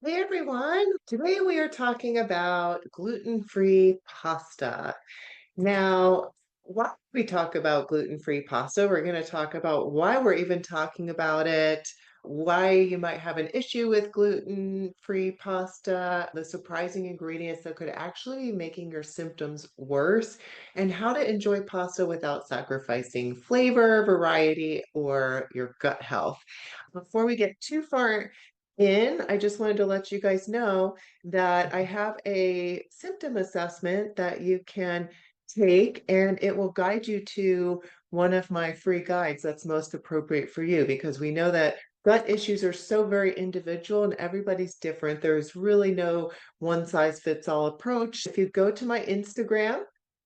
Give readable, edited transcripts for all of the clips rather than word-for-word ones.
Hey everyone, today we are talking about gluten-free pasta. Now, why we talk about gluten-free pasta, we're going to talk about why we're even talking about it, why you might have an issue with gluten-free pasta, the surprising ingredients that could actually be making your symptoms worse, and how to enjoy pasta without sacrificing flavor, variety, or your gut health. Before we get too far in, I just wanted to let you guys know that I have a symptom assessment that you can take, and it will guide you to one of my free guides that's most appropriate for you because we know that gut issues are so very individual and everybody's different. There's really no one size fits all approach. If you go to my Instagram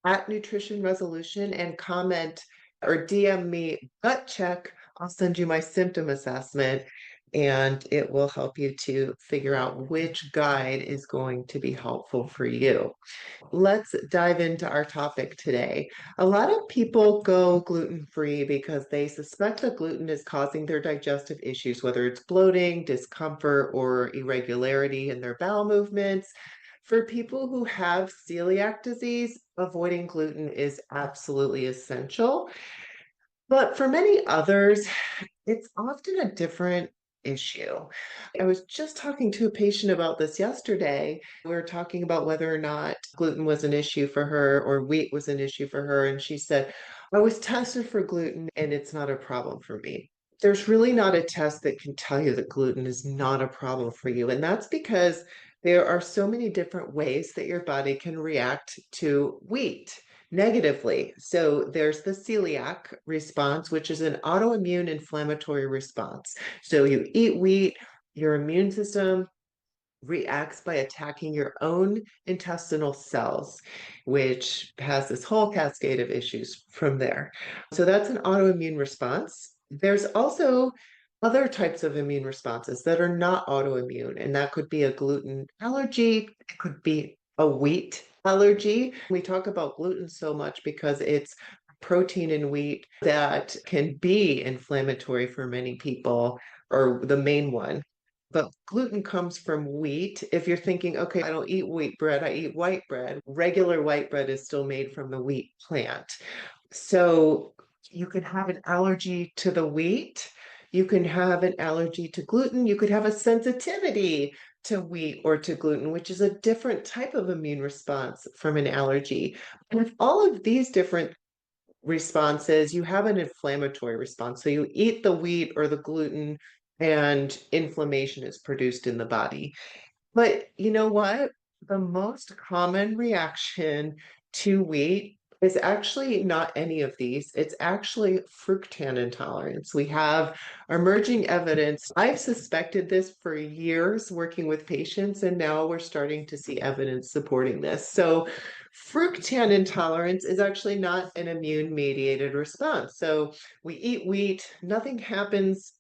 at Nutrition Resolution and comment or DM me gut check, I'll send you my symptom assessment and it will help you to figure out which guide is going to be helpful for you. Let's dive into our topic today. A lot of people go gluten-free because they suspect that gluten is causing their digestive issues, whether it's bloating, discomfort, or irregularity in their bowel movements. For people who have celiac disease, avoiding gluten is absolutely essential. But for many others, it's often a different issue. I was just talking to a patient about this yesterday. We were talking about whether or not gluten was an issue for her or wheat was an issue for her. And she said, I was tested for gluten and it's not a problem for me. There's really not a test that can tell you that gluten is not a problem for you. And that's because there are so many different ways that your body can react to wheat negatively. So there's the celiac response, which is an autoimmune inflammatory response. So you eat wheat, your immune system reacts by attacking your own intestinal cells, which has this whole cascade of issues from there. So that's an autoimmune response. There's also other types of immune responses that are not autoimmune, and that could be a gluten allergy, it could be a wheat allergy. We talk about gluten so much because it's protein in wheat that can be inflammatory for many people, or the main one. But gluten comes from wheat. If you're thinking, okay, I don't eat wheat bread, I eat white bread. Regular white bread is still made from the wheat plant. So you could have an allergy to the wheat. You can have an allergy to gluten. You could have a sensitivity to wheat or to gluten, which is a different type of immune response from an allergy. And with all of these different responses, you have an inflammatory response. So you eat the wheat or the gluten, and inflammation is produced in the body. But you know what? The most common reaction to wheat is actually not any of these. It's actually fructan intolerance. We have emerging evidence. I've suspected this for years working with patients, and now we're starting to see evidence supporting this. So, fructan intolerance is actually not an immune mediated response. So, we eat wheat, nothing happens.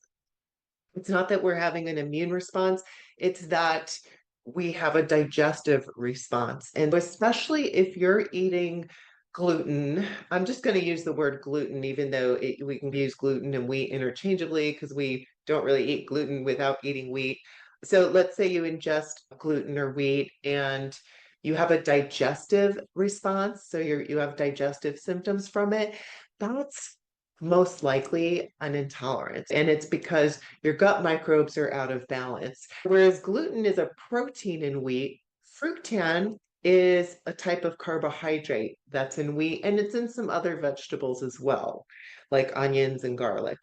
It's not that we're having an immune response, it's that we have a digestive response. And especially if you're eating gluten, I'm just going to use the word gluten, even though we can use gluten and wheat interchangeably because we don't really eat gluten without eating wheat. So let's say you ingest gluten or wheat and you have a digestive response. So you have digestive symptoms from it. That's most likely an intolerance. And it's because your gut microbes are out of balance. Whereas gluten is a protein in wheat, fructan is a type of carbohydrate that's in wheat, and it's in some other vegetables as well, like onions and garlic.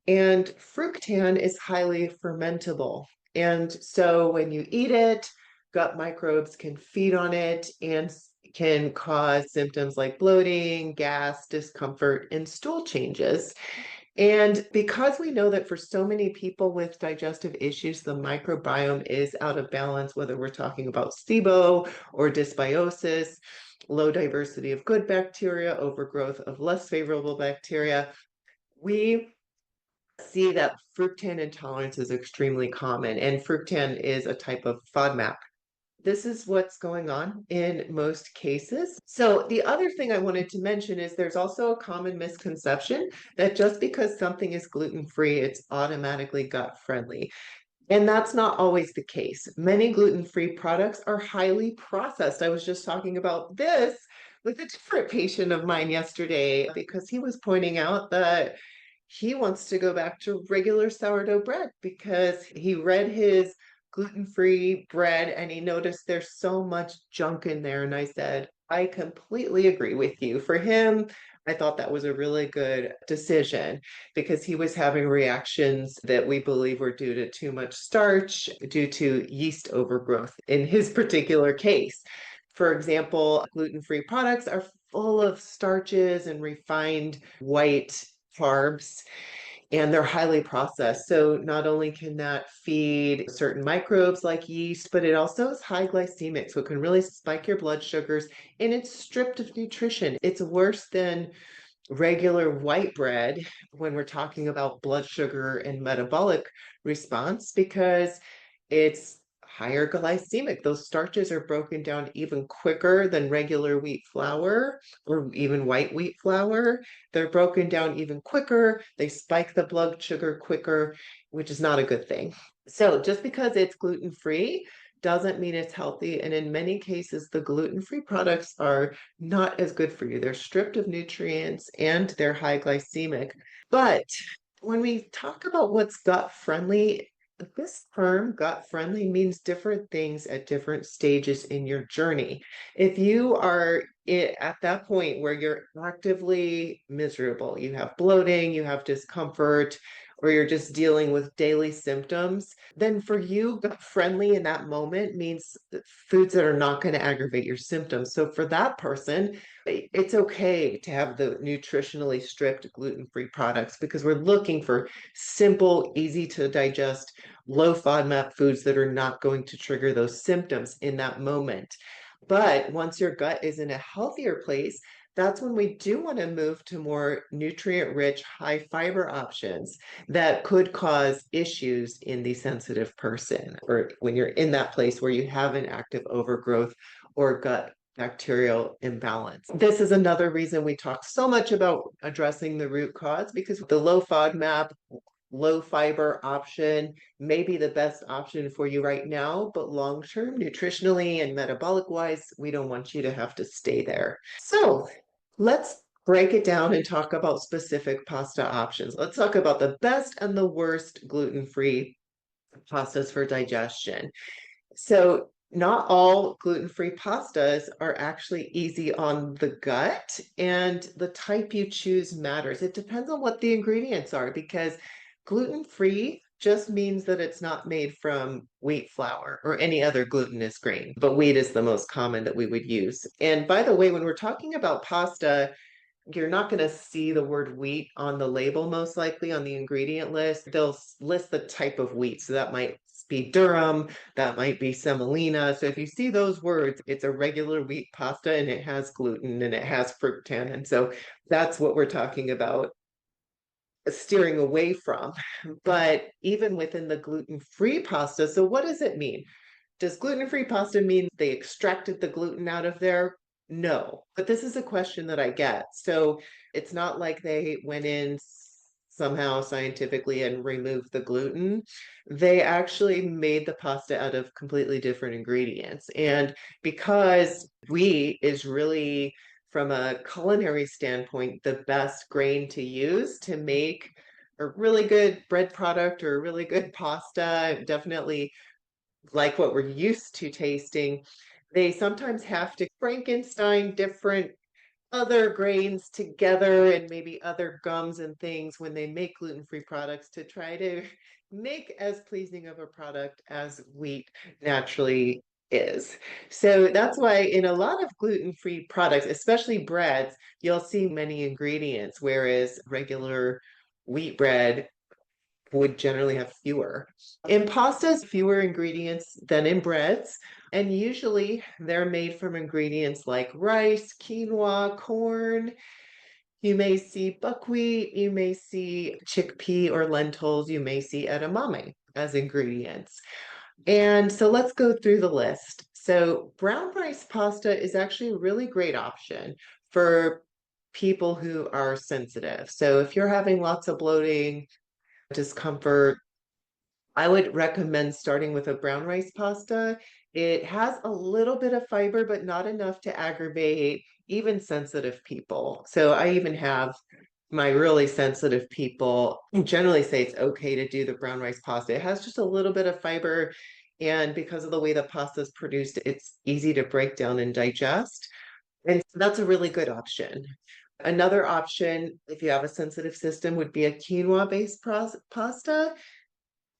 And fructan is highly fermentable. And so when you eat it, gut microbes can feed on it and can cause symptoms like bloating, gas, discomfort, and stool changes. And because we know that for so many people with digestive issues, the microbiome is out of balance, whether we're talking about SIBO or dysbiosis, low diversity of good bacteria, overgrowth of less favorable bacteria, we see that fructan intolerance is extremely common, and fructan is a type of FODMAP. This is what's going on in most cases. So, the other thing I wanted to mention is there's also a common misconception that just because something is gluten free, it's automatically gut friendly. And that's not always the case. Many gluten-free products are highly processed. I was just talking about this with a different patient of mine yesterday because he was pointing out that he wants to go back to regular sourdough bread because he read his gluten-free bread and he noticed there's so much junk in there. And I said, I completely agree with you. For him, I thought that was a really good decision because he was having reactions that we believe were due to too much starch, due to yeast overgrowth in his particular case. For example, gluten-free products are full of starches and refined white carbs, and they're highly processed. So not only can that feed certain microbes like yeast, but it also is high glycemic. So it can really spike your blood sugars, and it's stripped of nutrition. It's worse than regular white bread when we're talking about blood sugar and metabolic response because it's higher glycemic. Those starches are broken down even quicker than regular wheat flour or even white wheat flour. They're broken down even quicker. They spike the blood sugar quicker, which is not a good thing. So just because it's gluten-free doesn't mean it's healthy. And in many cases, the gluten-free products are not as good for you. They're stripped of nutrients and they're high glycemic. But when we talk about what's gut friendly, this term gut friendly means different things at different stages in your journey. If you are at that point where you're actively miserable, you have bloating, you have discomfort, or you're just dealing with daily symptoms, then for you, gut friendly in that moment means foods that are not going to aggravate your symptoms. So for that person, it's okay to have the nutritionally stripped gluten-free products because we're looking for simple, easy to digest, low FODMAP foods that are not going to trigger those symptoms in that moment. But once your gut is in a healthier place, that's when we do want to move to more nutrient-rich, high-fiber options that could cause issues in the sensitive person, or when you're in that place where you have an active overgrowth or gut bacterial imbalance. This is another reason we talk so much about addressing the root cause because the low FODMAP, low fiber option may be the best option for you right now, but long term, nutritionally and metabolic wise, we don't want you to have to stay there. So let's break it down and talk about specific pasta options. Let's talk about the best and the worst gluten-free pastas for digestion. So not all gluten-free pastas are actually easy on the gut, and the type you choose matters. It depends on what the ingredients are because gluten-free just means that it's not made from wheat flour or any other glutinous grain, but wheat is the most common that we would use. And by the way, when we're talking about pasta, you're not going to see the word wheat on the label, most likely on the ingredient list. They'll list the type of wheat. So that might be durum, that might be semolina. So if you see those words, it's a regular wheat pasta and it has gluten and it has fructan. And so that's what we're talking about steering away from. But even within the gluten-free pasta, so what does it mean? Does gluten-free pasta mean they extracted the gluten out of there? No, but this is a question that I get. So it's not like they went in somehow scientifically and removed the gluten. They actually made the pasta out of completely different ingredients. And because wheat is really, from a culinary standpoint, the best grain to use to make a really good bread product or a really good pasta, definitely like what we're used to tasting, they sometimes have to Frankenstein different other grains together and maybe other gums and things when they make gluten-free products to try to make as pleasing of a product as wheat naturally is. So that's why in a lot of gluten-free products, especially breads, you'll see many ingredients, whereas regular wheat bread would generally have fewer. In pastas, fewer ingredients than in breads, and usually they're made from ingredients like rice, quinoa, corn. You may see buckwheat, you may see chickpea or lentils, you may see edamame as ingredients. And so let's go through the list. So brown rice pasta is actually a really great option for people who are sensitive. So if you're having lots of bloating, discomfort, I would recommend starting with a brown rice pasta. It has a little bit of fiber, but not enough to aggravate even sensitive people. So I even have my really sensitive people generally say it's okay to do the brown rice pasta. It has just a little bit of fiber, and because of the way the pasta is produced, it's easy to break down and digest. And so that's a really good option. Another option, if you have a sensitive system, would be a quinoa-based pasta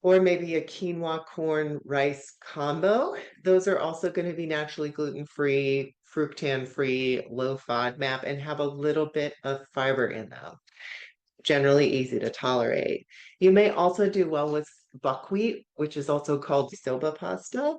or maybe a quinoa corn rice combo. Those are also going to be naturally gluten-free, fructan-free, low FODMAP, and have a little bit of fiber in them, generally easy to tolerate. You may also do well with buckwheat, which is also called soba pasta.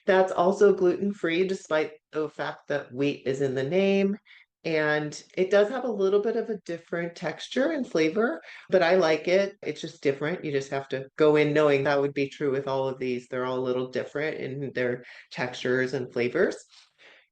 That's also gluten-free, despite the fact that wheat is in the name. And it does have a little bit of a different texture and flavor, but I like it. It's just different. You just have to go in knowing that would be true with all of these. They're all a little different in their textures and flavors.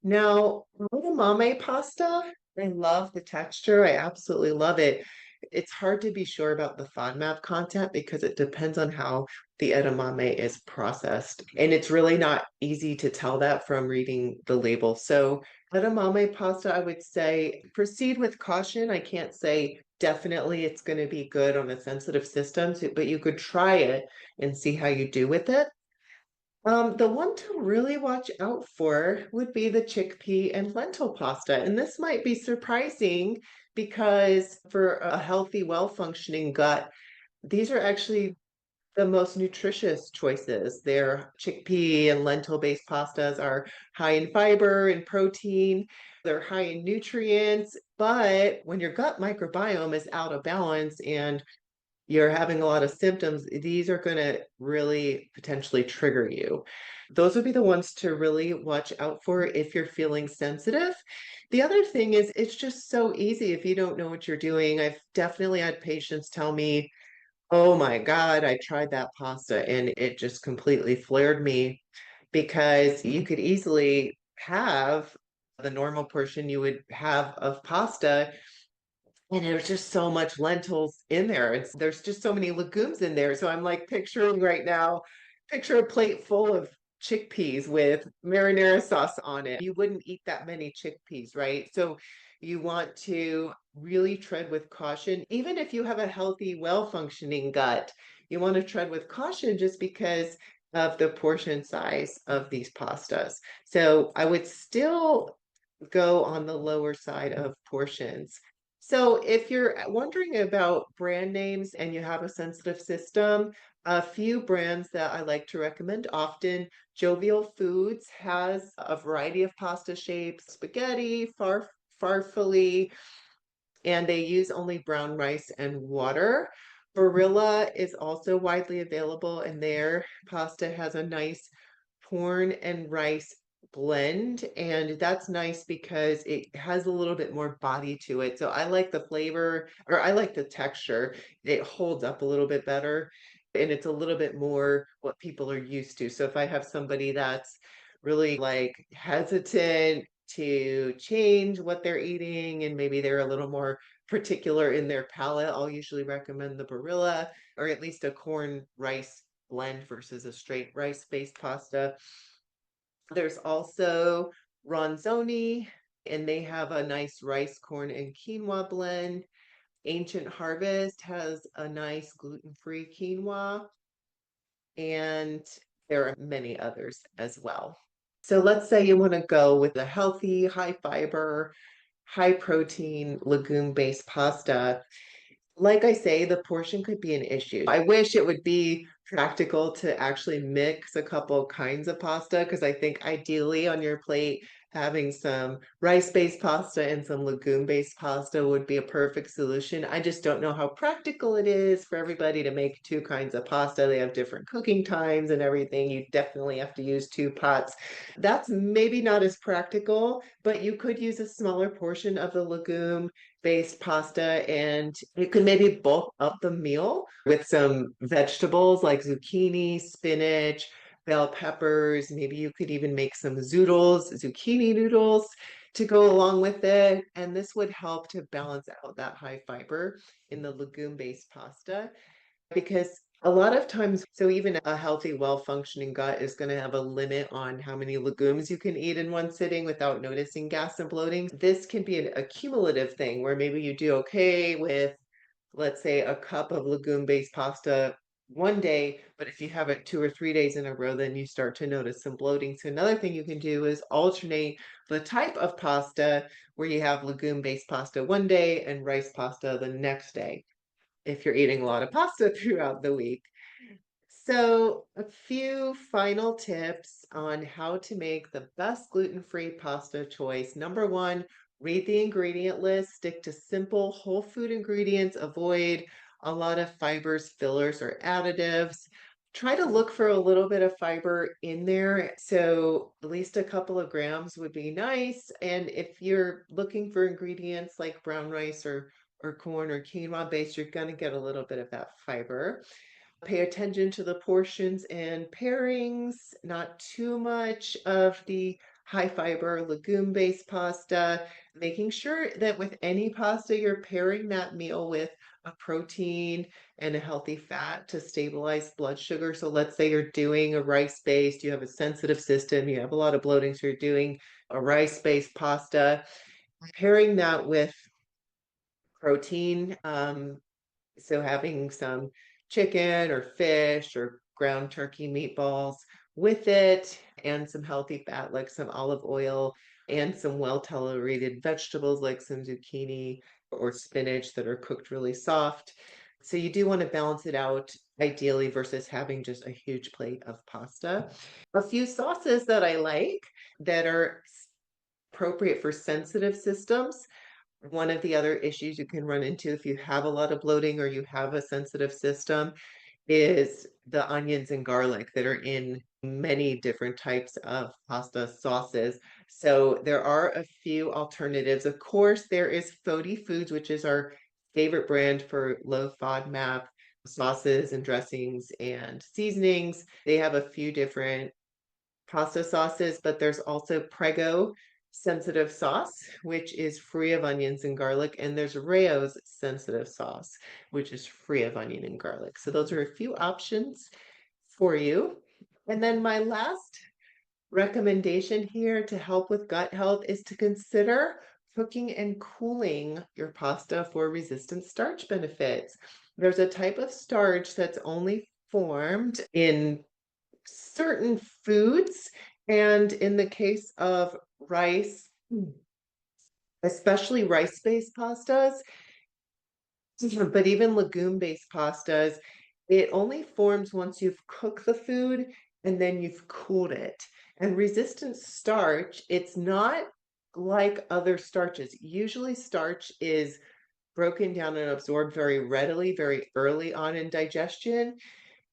Now, edamame pasta, I love the texture. I absolutely love it. It's hard to be sure about the FODMAP content because it depends on how the edamame is processed. And it's really not easy to tell that from reading the label. So, edamame pasta, I would say proceed with caution. I can't say definitely it's going to be good on a sensitive system, but you could try it and see how you do with it. The one to really watch out for would be the chickpea and lentil pasta. And this might be surprising because for a healthy, well-functioning gut, these are actually the most nutritious choices. Their chickpea and lentil-based pastas are high in fiber and protein. They're high in nutrients, but when your gut microbiome is out of balance and you're having a lot of symptoms, these are going to really potentially trigger you. Those would be the ones to really watch out for if you're feeling sensitive. The other thing is, it's just so easy if you don't know what you're doing. I've definitely had patients tell me, oh my God, I tried that pasta and it just completely flared me because you could easily have the normal portion you would have of pasta and there's just so much lentils in there. There's just so many legumes in there. So I'm like picturing right now, picture a plate full of chickpeas with marinara sauce on it. You wouldn't eat that many chickpeas, right? So you want to really tread with caution. Even if you have a healthy, well-functioning gut, you want to tread with caution just because of the portion size of these pastas. So I would still go on the lower side of portions. So if you're wondering about brand names and you have a sensitive system, a few brands that I like to recommend often, Jovial Foods has a variety of pasta shapes, spaghetti, farfalle, and they use only brown rice and water. Barilla is also widely available, and their pasta has a nice corn and rice blend. And that's nice because it has a little bit more body to it. So I like the flavor, or I like the texture. It holds up a little bit better, and it's a little bit more what people are used to. So if I have somebody that's really like hesitant to change what they're eating and maybe they're a little more particular in their palate, I'll usually recommend the Barilla or at least a corn rice blend versus a straight rice-based pasta. There's also Ronzoni, and they have a nice rice, corn, and quinoa blend. Ancient Harvest has a nice gluten-free quinoa, and there are many others as well. So let's say you want to go with a healthy, high fiber, high protein, legume-based pasta. Like I say, the portion could be an issue. I wish it would be practical to actually mix a couple kinds of pasta because I think ideally on your plate, having some rice-based pasta and some legume-based pasta would be a perfect solution. I just don't know how practical it is for everybody to make two kinds of pasta. They have different cooking times and everything. You definitely have to use two pots. That's maybe not as practical, but you could use a smaller portion of the legume based pasta and you could maybe bulk up the meal with some vegetables like zucchini, spinach, bell peppers. Maybe you could even make some zoodles, zucchini noodles to go along with it. And this would help to balance out that high fiber in the legume based pasta because A lot of times, so even a healthy, well-functioning gut is going to have a limit on how many legumes you can eat in one sitting without noticing gas and bloating. This can be a cumulative thing where maybe you do okay with, let's say, a cup of legume-based pasta one day, but if you have it 2 or 3 days in a row, then you start to notice some bloating. So another thing you can do is alternate the type of pasta where you have legume-based pasta one day and rice pasta the next day if you're eating a lot of pasta throughout the week. So, a few final tips on how to make the best gluten-free pasta choice. Number one, read the ingredient list, stick to simple whole food ingredients, avoid a lot of fibers, fillers, or additives. Try to look for a little bit of fiber in there. So, at least a couple of grams would be nice. And if you're looking for ingredients like brown rice or corn or quinoa based, you're going to get a little bit of that fiber. Pay attention to the portions and pairings, not too much of the high fiber legume-based pasta, making sure that with any pasta, you're pairing that meal with a protein and a healthy fat to stabilize blood sugar. So let's say you're doing a rice-based, you have a sensitive system, you have a lot of bloating, so you're doing a rice-based pasta, pairing that with protein. So having some chicken or fish or ground turkey meatballs with it and some healthy fat like some olive oil and some well-tolerated vegetables like some zucchini or spinach that are cooked really soft. So you do want to balance it out ideally versus having just a huge plate of pasta. A few sauces that I like that are appropriate for sensitive systems. One of the other issues you can run into if you have a lot of bloating or you have a sensitive system is the onions and garlic that are in many different types of pasta sauces. So there are a few alternatives. Of course, there is FODY Foods, which is our favorite brand for low FODMAP sauces and dressings and seasonings. They have a few different pasta sauces, but there's also Prego sensitive sauce, which is free of onions and garlic, and there's Rayo's sensitive sauce, which is free of onion and garlic. So those are a few options for you. And then my last recommendation here to help with gut health is to consider cooking and cooling your pasta for resistant starch benefits. There's a type of starch that's only formed in certain foods. And in the case of rice, especially rice-based pastas, but even legume-based pastas, it only forms once you've cooked the food and then you've cooled it. And resistant starch, it's not like other starches. Usually starch is broken down and absorbed very readily, very early on in digestion.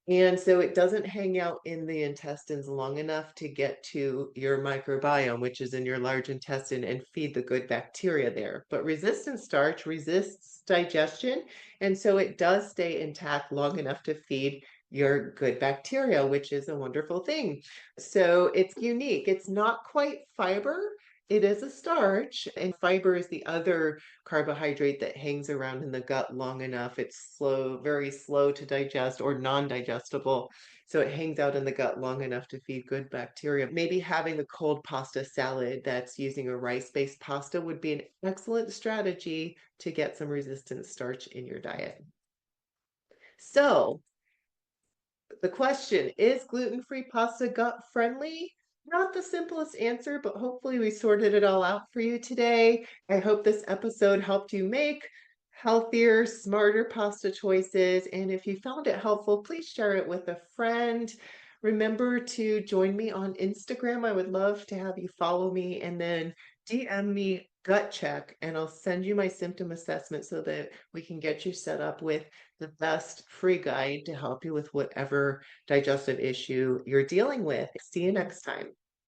And so it doesn't hang out in the intestines long enough to get to your microbiome, which is in your large intestine, and feed the good bacteria there. But resistant starch resists digestion, and so it does stay intact long enough to feed your good bacteria, which is a wonderful thing. So it's unique. It's not quite fiber. It is a starch, and fiber is the other carbohydrate that hangs around in the gut long enough. It's slow, very slow to digest or non-digestible. So it hangs out in the gut long enough to feed good bacteria. Maybe having a cold pasta salad that's using a rice-based pasta would be an excellent strategy to get some resistant starch in your diet. So the question, is gluten-free pasta gut friendly? Not the simplest answer, but hopefully we sorted it all out for you today. I hope this episode helped you make healthier, smarter pasta choices. And if you found it helpful, please share it with a friend. Remember to join me on Instagram. I would love to have you follow me and then DM me gut check, and I'll send you my symptom assessment so that we can get you set up with the best free guide to help you with whatever digestive issue you're dealing with. See you next time.